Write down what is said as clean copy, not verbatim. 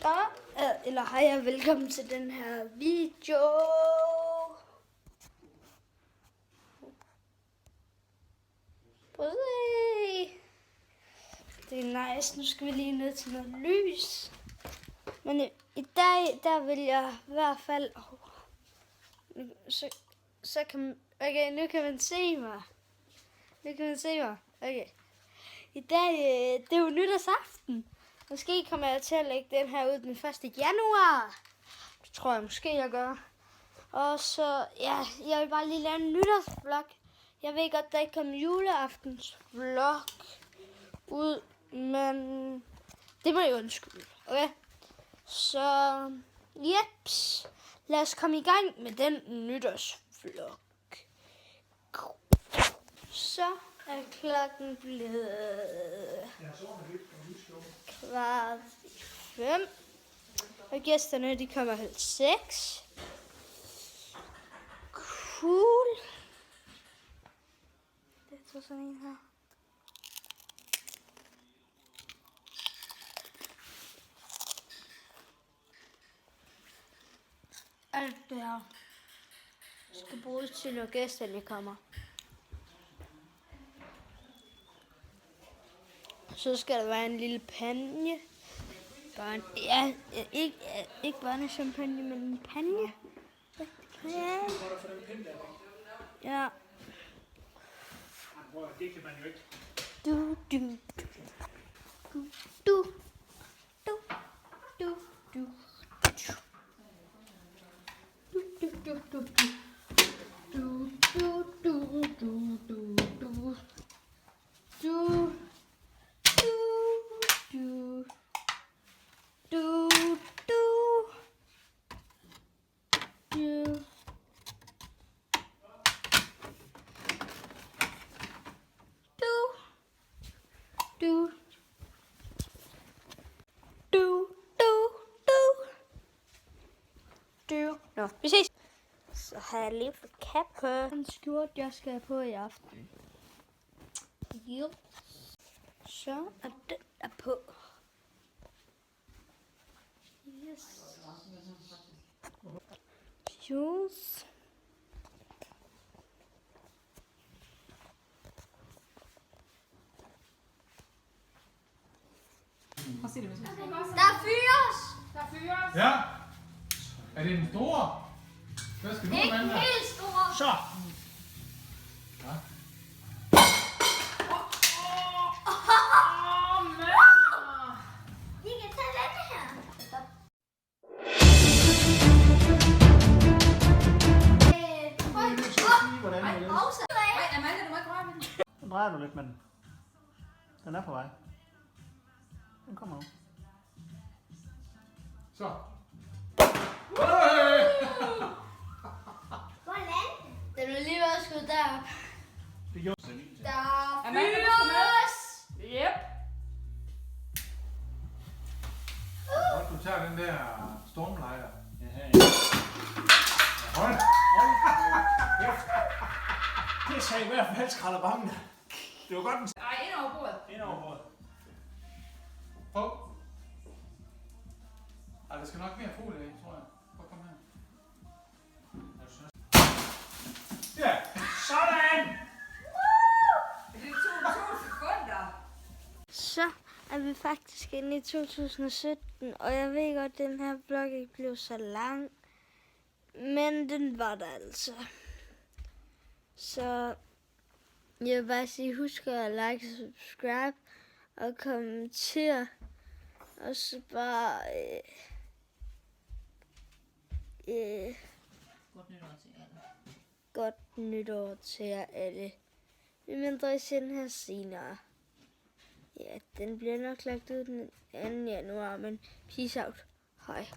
Så, eller hej og velkommen til den her video. Prøv at se. Det er nice. Nu skal vi lige ned til noget lys. Men i dag, der vil jeg i hvert fald... Så kan... Okay, nu kan man se mig. Okay. I dag, det er jo nytårsaften. Måske kommer jeg til at lægge den her ud den 1. januar. Det tror jeg måske, jeg gør. Og så, ja, jeg vil bare lige lave en nytårsvlog. Jeg ved godt, der ikke kommer juleaftensvlog ud, men det må jeg undskylde, okay? Så, jeps. Lad os komme i gang med den nytårsvlog. Så er klokken blevet 4:15. Og gæsterne, de kommer 5:30. Cool. Det er sådan en her. Alt det her skal bruges til, når gæsterne kommer. Så skal der være en lille panje. Ikke børnechampagne, men en panje. Ja. Det kan man jo ikke. Nå, vi ses. Så har jeg lige fået cap på. En skjort, jeg skal have på i aften. Jo. Så er den der på. Yes. Juice. Der fyres! Ja. Er det den store? Hvad skal du Ikke vande? helt store. Så. Ja. Vi kan tage den her. Den drejer du lidt, men den er på vej. Den kommer nu. Så. Den vil lige være skudt derop. Det gjorde Der fyres! Yep. Godt, du tager den der stormlejder. Hold. det sagde i hvert fald skralderbanken. Det var godt den Ej, ind over bordet. ind over bordet. Prøv. Ej, der skal nok mere folie i, tror jeg. Prøv at komme her. Ja. Sådan! Det tog 2 sekunder. Så er vi faktisk inde i 2017, og jeg ved godt, at den her vlog ikke blev så lang, men den var der altså. Så jeg vil bare sige, husk at like, subscribe og kommentere, og så bare godt nytår til jer alle. Mindre I ser den her senere. Ja, den bliver nok lagt ud den 2. januar, men peace out. Hej.